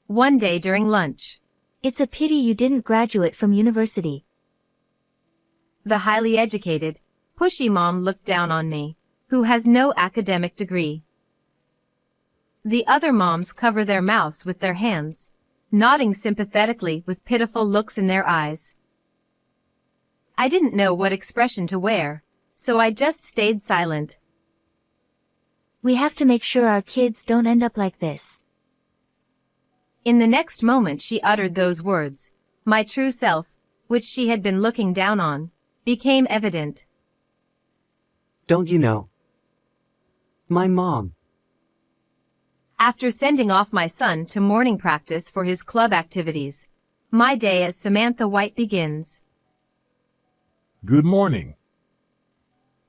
One day during lunch, It's a pity you didn't graduate from university. the highly educated, pushy mom looked down on me, who has no academic degree. The other moms cover their mouths with their hands, nodding sympathetically with pitiful looks in their eyes. I didn't know what expression to wear, so I just stayed silent. We have to make sure our kids don't end up like this. In the next moment she uttered those words, my true self, which she had been looking down on, became evident. Don't you know? My mom. After sending off my son to morning practice for his club activities, my day as Samantha White begins. Good morning.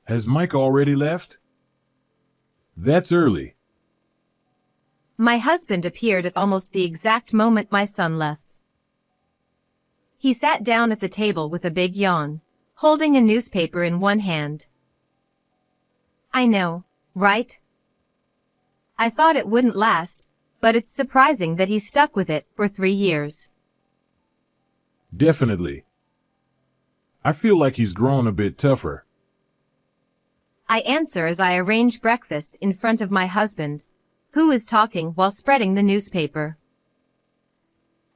Has Mike already left? That's early. My husband appeared at almost the exact moment my son left. He sat down at the table with a big yawn, holding a newspaper in one hand. I know, right? I thought it wouldn't last, but it's surprising that he stuck with it for 3 years. Definitely. I feel like he's grown a bit tougher. I answer as I arrange breakfast in front of my husband, who is talking while spreading the newspaper.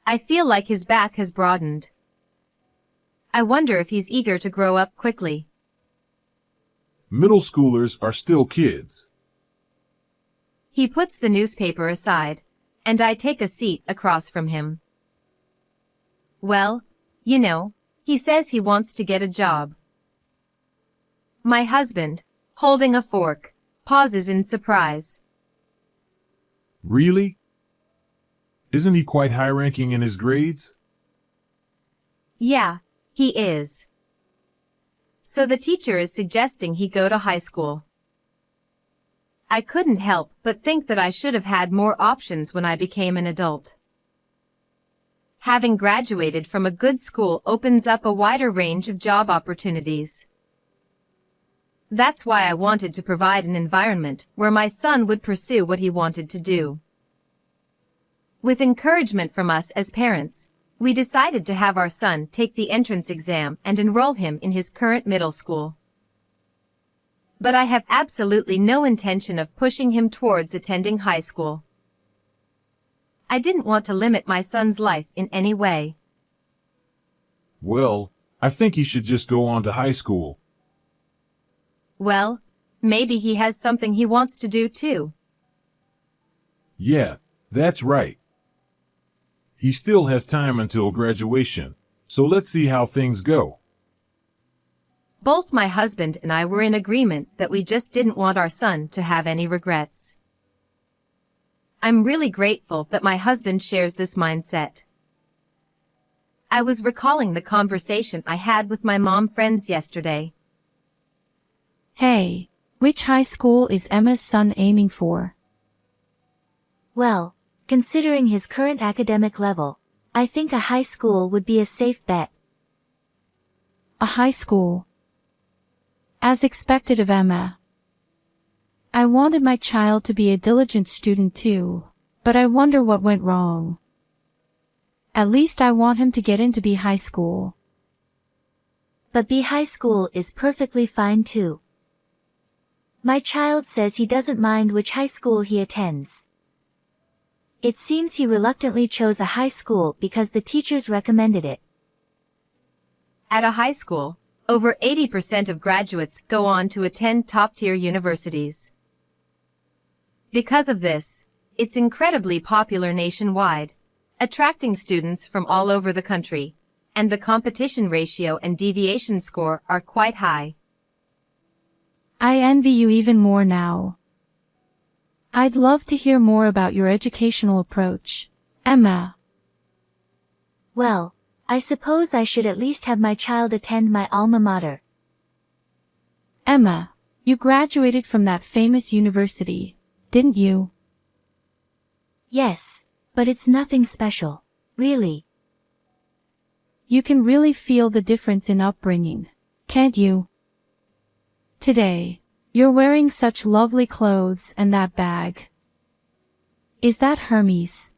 I feel like his back has broadened. I wonder if he's eager to grow up quickly. Middle schoolers are still kids. He puts the newspaper aside, and I take a seat across from him. Well, you know, he says he wants to get a job. My husband, holding a fork, pauses in surprise. Really? Isn't he quite high-ranking in his grades? Yeah, he is. So the teacher is suggesting he go to high school. I couldn't help but think that I should have had more options when I became an adult. Having graduated from a good school opens up a wider range of job opportunities. That's why I wanted to provide an environment where my son would pursue what he wanted to do. With encouragement from us as parents, we decided to have our son take the entrance exam and enroll him in his current middle school. But I have absolutely no intention of pushing him towards attending high school. I didn't want to limit my son's life in any way. Well, I think he should just go on to high school. Well, maybe he has something he wants to do too. Yeah, that's right. He still has time until graduation, so let's see how things go. Both my husband and I were in agreement that we just didn't want our son to have any regrets. I'm really grateful that my husband shares this mindset. I was recalling the conversation I had with my mom friends yesterday. Hey, which high school is Emma's son aiming for? Well, considering his current academic level, I think a high school would be a safe bet. A high school. As expected of Emma. I wanted my child to be a diligent student too, but I wonder what went wrong. At least I want him to get into B high school. But B high school is perfectly fine too. My child says he doesn't mind which high school he attends. It seems he reluctantly chose a high school because the teachers recommended it. At a high school, over 80% of graduates go on to attend top-tier universities. Because of this, it's incredibly popular nationwide, attracting students from all over the country, and the competition ratio and deviation score are quite high. I envy you even more now. I'd love to hear more about your educational approach, Emma. Well, I suppose I should at least have my child attend my alma mater. Emma, you graduated from that famous university, didn't you? Yes, but it's nothing special, really. You can really feel the difference in upbringing, can't you? Today, you're wearing such lovely clothes and that bag. Is that Hermes?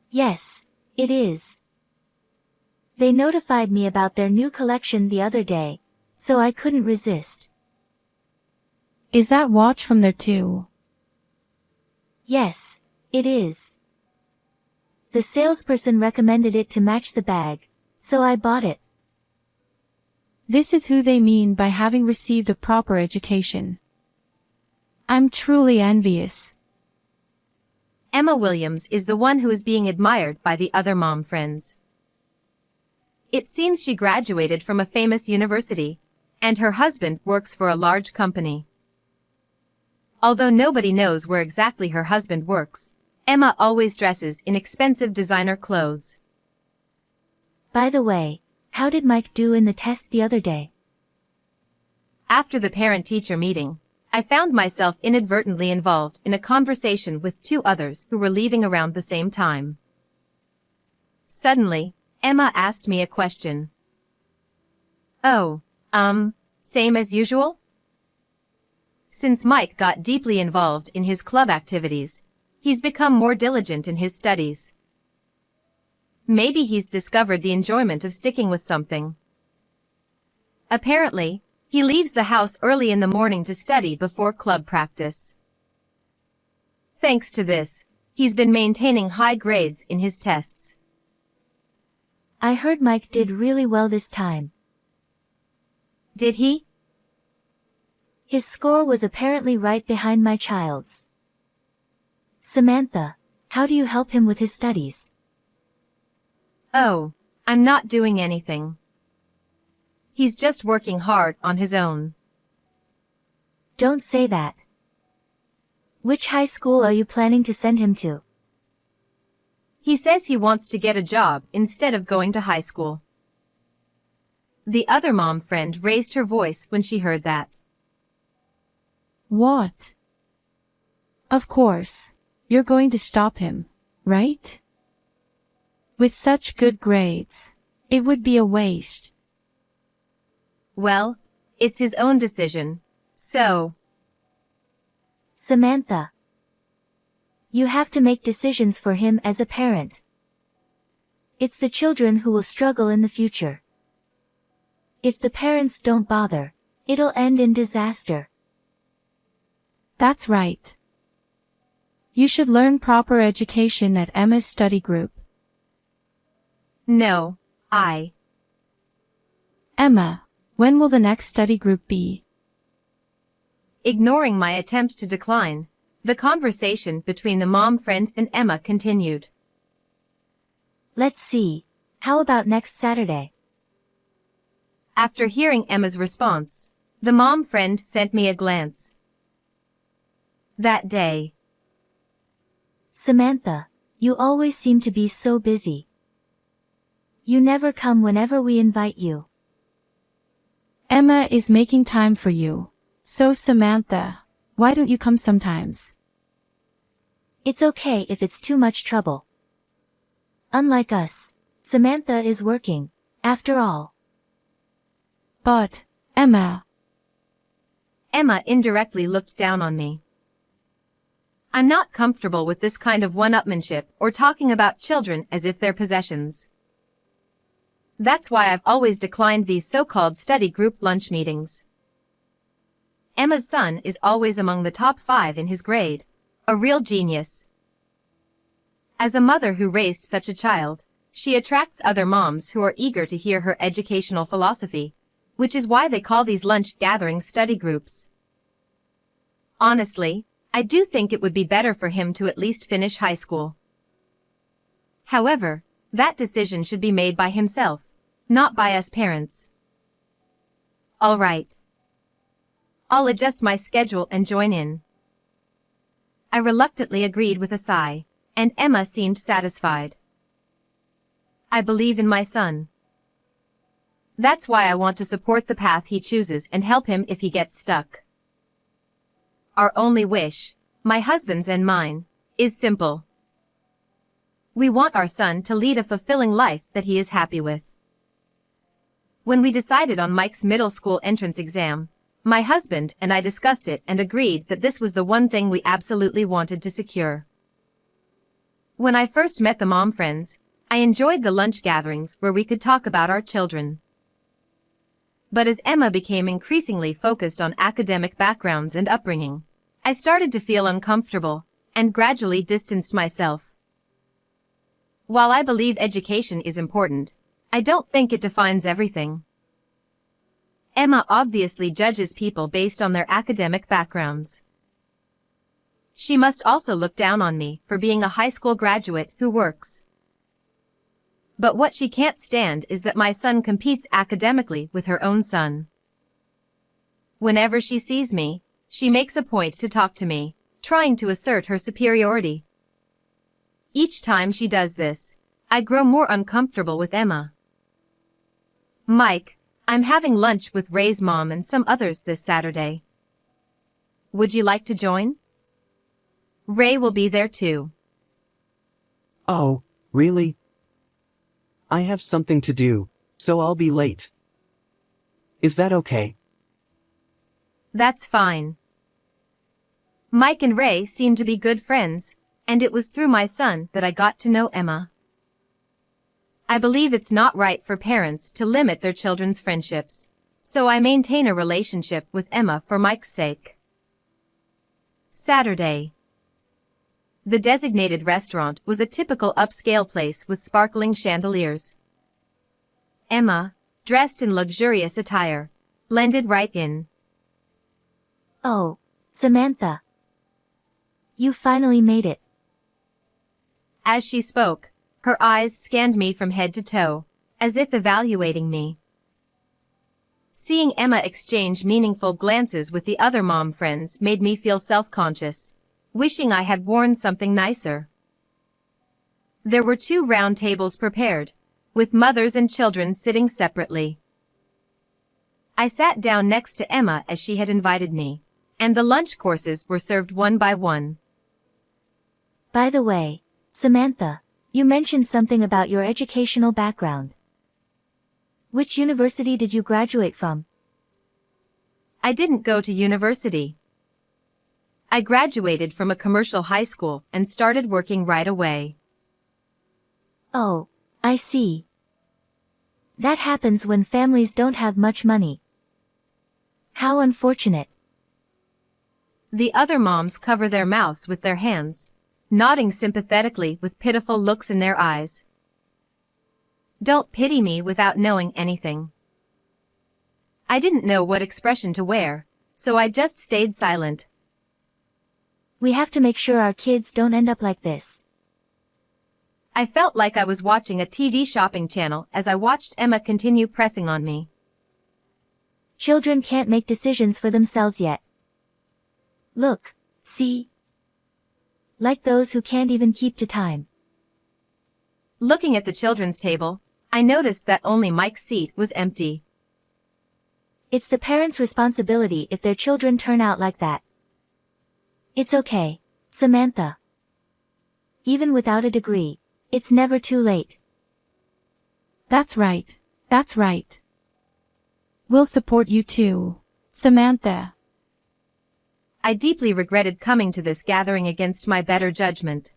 Yes, it is. They notified me about their new collection the other day, so I couldn't resist. Is that watch from there too? Yes, it is. The salesperson recommended it to match the bag, so I bought it. This is who they mean by having received a proper education. I'm truly envious. Emma Williams is the one who is being admired by the other mom friends. It seems she graduated from a famous university, and her husband works for a large company. Although nobody knows where exactly her husband works, Emma always dresses in expensive designer clothes. By the way, how did Mike do in the test the other day? After the parent-teacher meeting, I found myself inadvertently involved in a conversation with two others who were leaving around the same time. Suddenly, Emma asked me a question. Oh, same as usual? Since Mike got deeply involved in his club activities, he's become more diligent in his studies. Maybe he's discovered the enjoyment of sticking with something. Apparently, he leaves the house early in the morning to study before club practice. Thanks to this, he's been maintaining high grades in his tests. I heard Mike did really well this time. Did he? His score was apparently right behind my child's. Samantha, how do you help him with his studies? Oh, I'm not doing anything. He's just working hard on his own. Don't say that. Which high school are you planning to send him to? He says he wants to get a job instead of going to high school. The other mom friend raised her voice when she heard that. What? Of course, you're going to stop him, right? With such good grades, it would be a waste. Well, it's his own decision, so. Samantha. You have to make decisions for him as a parent. It's the children who will struggle in the future. If the parents don't bother, it'll end in disaster. That's right. You should learn proper education at Emma's study group. No, Emma, when will the next study group be? Ignoring my attempt to decline, the conversation between the mom friend and Emma continued. Let's see. How about next Saturday? After hearing Emma's response, the mom friend sent me a glance. That day. Samantha, you always seem to be so busy. You never come whenever we invite you. Emma is making time for you. So Samantha, why don't you come sometimes? It's okay if it's too much trouble. Unlike us, Samantha is working, after all. But, Emma. Emma indirectly looked down on me. I'm not comfortable with this kind of one-upmanship or talking about children as if they're possessions. That's why I've always declined these so-called study group lunch meetings. Emma's son is always among the top 5 in his grade, a real genius. As a mother who raised such a child, she attracts other moms who are eager to hear her educational philosophy, which is why they call these lunch gatherings study groups. Honestly, I do think it would be better for him to at least finish high school. However, that decision should be made by himself, not by us parents. All right. I'll adjust my schedule and join in. I reluctantly agreed with a sigh, and Emma seemed satisfied. I believe in my son. That's why I want to support the path he chooses and help him if he gets stuck. Our only wish, my husband's and mine, is simple. We want our son to lead a fulfilling life that he is happy with. When we decided on Mike's middle school entrance exam, my husband and I discussed it and agreed that this was the one thing we absolutely wanted to secure. When I first met the mom friends, I enjoyed the lunch gatherings where we could talk about our children. But as Emma became increasingly focused on academic backgrounds and upbringing, I started to feel uncomfortable and gradually distanced myself. While I believe education is important, I don't think it defines everything. Emma obviously judges people based on their academic backgrounds. She must also look down on me for being a high school graduate who works. But what she can't stand is that my son competes academically with her own son. Whenever she sees me, she makes a point to talk to me, trying to assert her superiority. Each time she does this, I grow more uncomfortable with Emma. Mike, I'm having lunch with Ray's mom and some others this Saturday. Would you like to join? Ray will be there too. Oh, really? I have something to do, so I'll be late. Is that okay? That's fine. Mike and Ray seem to be good friends, and it was through my son that I got to know Emma. I believe it's not right for parents to limit their children's friendships, so I maintain a relationship with Emma for Mike's sake. Saturday. The designated restaurant was a typical upscale place with sparkling chandeliers. Emma, dressed in luxurious attire, blended right in. Oh, Samantha. You finally made it. As she spoke, her eyes scanned me from head to toe, as if evaluating me. Seeing Emma exchange meaningful glances with the other mom friends made me feel self-conscious, wishing I had worn something nicer. There were 2 round tables prepared, with mothers and children sitting separately. I sat down next to Emma as she had invited me, and the lunch courses were served one by one. By the way, Samantha, you mentioned something about your educational background. Which university did you graduate from? I didn't go to university. I graduated from a commercial high school and started working right away. Oh, I see. That happens when families don't have much money. How unfortunate. The other moms cover their mouths with their hands, nodding sympathetically with pitiful looks in their eyes. Don't pity me without knowing anything. I didn't know what expression to wear, so I just stayed silent. We have to make sure our kids don't end up like this. I felt like I was watching a TV shopping channel as I watched Emma continue pressing on me. Children can't make decisions for themselves yet. Look, see? Like those who can't even keep to time. Looking at the children's table, I noticed that only Mike's seat was empty. It's the parents' responsibility if their children turn out like that. It's okay, Samantha. Even without a degree, it's never too late. That's right. That's right. We'll support you too, Samantha. I deeply regretted coming to this gathering against my better judgment.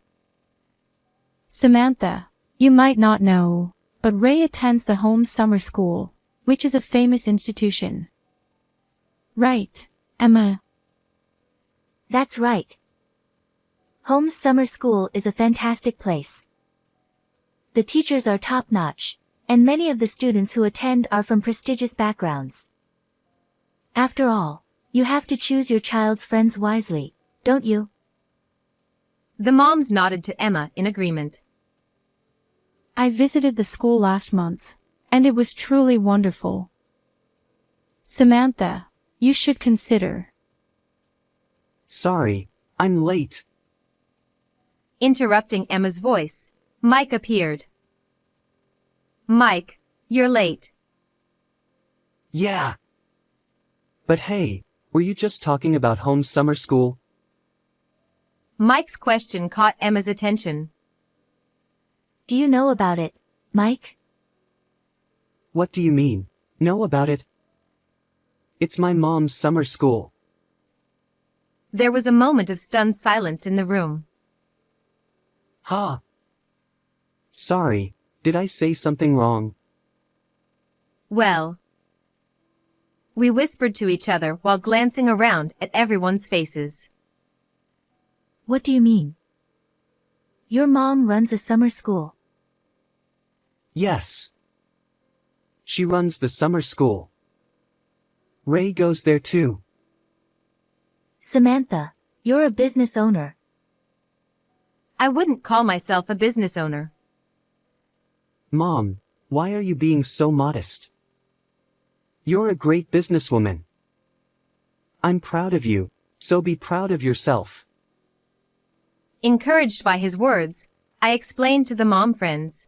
Samantha, you might not know, but Ray attends the Holmes Summer School, which is a famous institution. Right, Emma? That's right. Holmes Summer School is a fantastic place. The teachers are top-notch, and many of the students who attend are from prestigious backgrounds. After all, you have to choose your child's friends wisely, don't you? The moms nodded to Emma in agreement. I visited the school last month, and it was truly wonderful. Samantha, you should consider. Sorry, I'm late. Interrupting Emma's voice, Mike appeared. Mike, you're late. Yeah. But hey, were you just talking about Holmes Summer School? Mike's question caught Emma's attention. Do you know about it, Mike? What do you mean, know about it? It's my mom's summer school. There was a moment of stunned silence in the room. Ha, Sorry, did I say something wrong? Well. We whispered to each other while glancing around at everyone's faces. What do you mean? Your mom runs a summer school. Yes. She runs the summer school. Ray goes there too. Samantha, you're a business owner. I wouldn't call myself a business owner. Mom, why are you being so modest? You're a great businesswoman. I'm proud of you, so be proud of yourself. Encouraged by his words, I explained to the mom friends.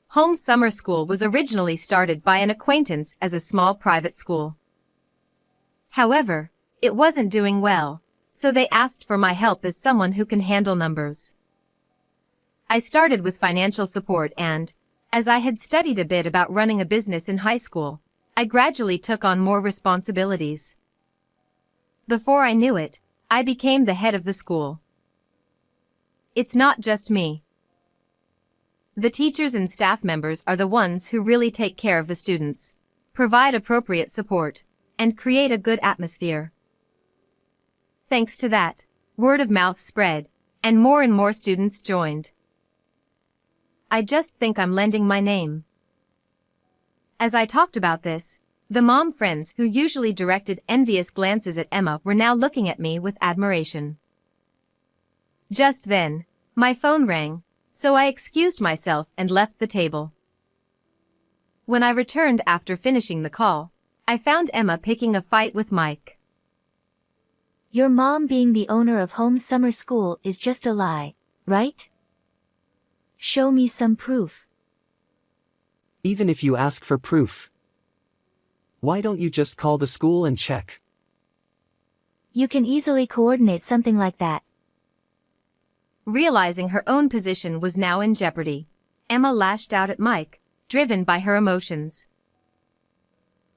Home Summer School was originally started by an acquaintance as a small private school. However, it wasn't doing well, so they asked for my help as someone who can handle numbers. I started with financial support and, as I had studied a bit about running a business in high school, I gradually took on more responsibilities. Before I knew it, I became the head of the school. It's not just me. The teachers and staff members are the ones who really take care of the students, provide appropriate support, and create a good atmosphere. Thanks to that, word of mouth spread, and more students joined. I just think I'm lending my name. As I talked about this, the mom friends who usually directed envious glances at Emma were now looking at me with admiration. Just then, my phone rang, so I excused myself and left the table. When I returned after finishing the call, I found Emma picking a fight with Mike. Your mom being the owner of Home Summer School is just a lie, right? Show me some proof. Even if you ask for proof. Why don't you just call the school and check? You can easily coordinate something like that. Realizing her own position was now in jeopardy, Emma lashed out at Mike, driven by her emotions.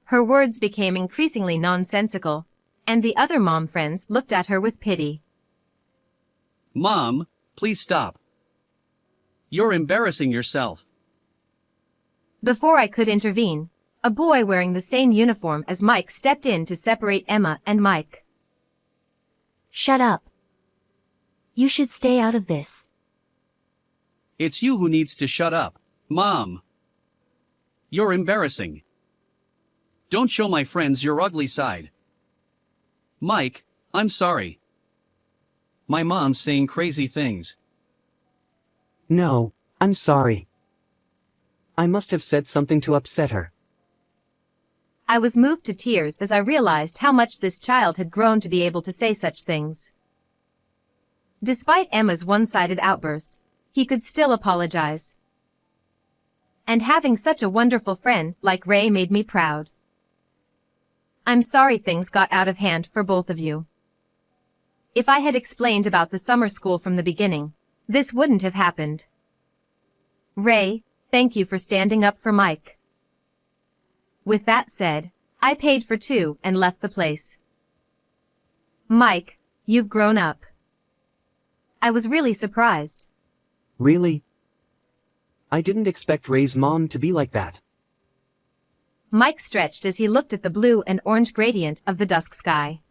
Her words became increasingly nonsensical, and the other mom friends looked at her with pity. Mom, please stop. You're embarrassing yourself. Before I could intervene, a boy wearing the same uniform as Mike stepped in to separate Emma and Mike. Shut up. You should stay out of this. It's you who needs to shut up, Mom. You're embarrassing. Don't show my friends your ugly side. Mike, I'm sorry. My mom's saying crazy things. No, I'm sorry. I must have said something to upset her. I was moved to tears as I realized how much this child had grown to be able to say such things. Despite Emma's one-sided outburst, he could still apologize. And having such a wonderful friend like Ray made me proud. I'm sorry things got out of hand for both of you. If I had explained about the summer school from the beginning, this wouldn't have happened. Ray, thank you for standing up for Mike. With that said, I paid for two and left the place. Mike, you've grown up. I was really surprised. Really? I didn't expect Ray's mom to be like that. Mike stretched as he looked at the blue and orange gradient of the dusk sky.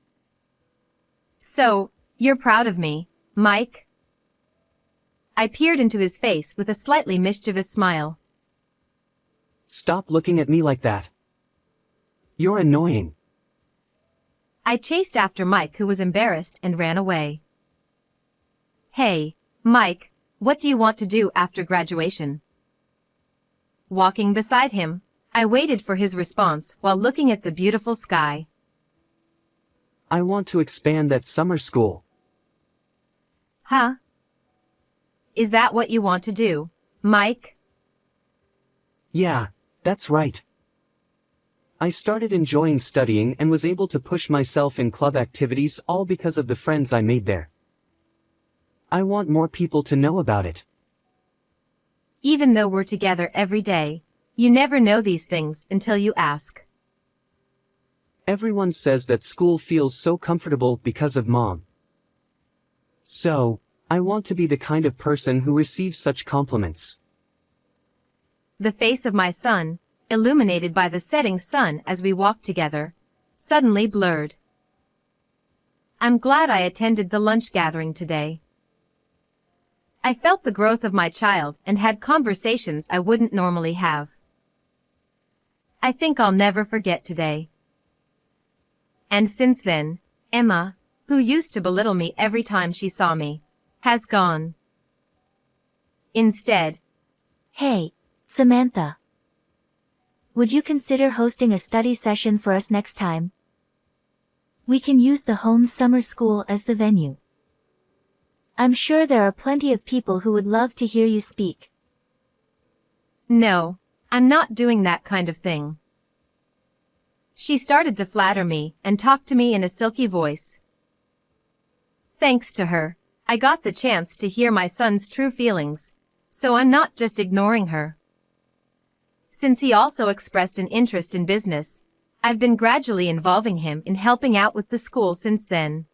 So, you're proud of me, Mike? I peered into his face with a slightly mischievous smile. Stop looking at me like that. You're annoying. I chased after Mike, who was embarrassed, and ran away. Hey, Mike, what do you want to do after graduation? Walking beside him, I waited for his response while looking at the beautiful sky. I want to expand that summer school. Huh? Is that what you want to do, Mike? Yeah, that's right. I started enjoying studying and was able to push myself in club activities all because of the friends I made there. I want more people to know about it. Even though we're together every day, you never know these things until you ask. Everyone says that school feels so comfortable because of Mom. So, I want to be the kind of person who receives such compliments. The face of my son, illuminated by the setting sun as we walked together, suddenly blurred. I'm glad I attended the lunch gathering today. I felt the growth of my child and had conversations I wouldn't normally have. I think I'll never forget today. And since then, Emma, who used to belittle me every time she saw me, has gone. Instead, Hey, Samantha. Would you consider hosting a study session for us next time? We can use the home summer school as the venue. I'm sure there are plenty of people who would love to hear you speak. no, I'm not doing that kind of thing. She started to flatter me and talk to me in a silky voice. Thanks to her, I got the chance to hear my son's true feelings, so I'm not just ignoring her. Since he also expressed an interest in business, I've been gradually involving him in helping out with the school since then.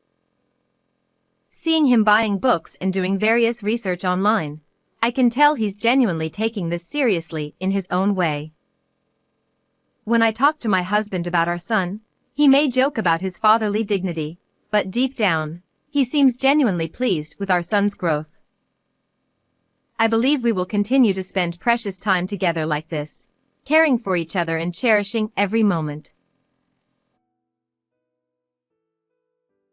Seeing him buying books and doing various research online, I can tell he's genuinely taking this seriously in his own way. When I talk to my husband about our son, he may joke about his fatherly dignity, but deep down, he seems genuinely pleased with our son's growth. I believe we will continue to spend precious time together like this, caring for each other and cherishing every moment.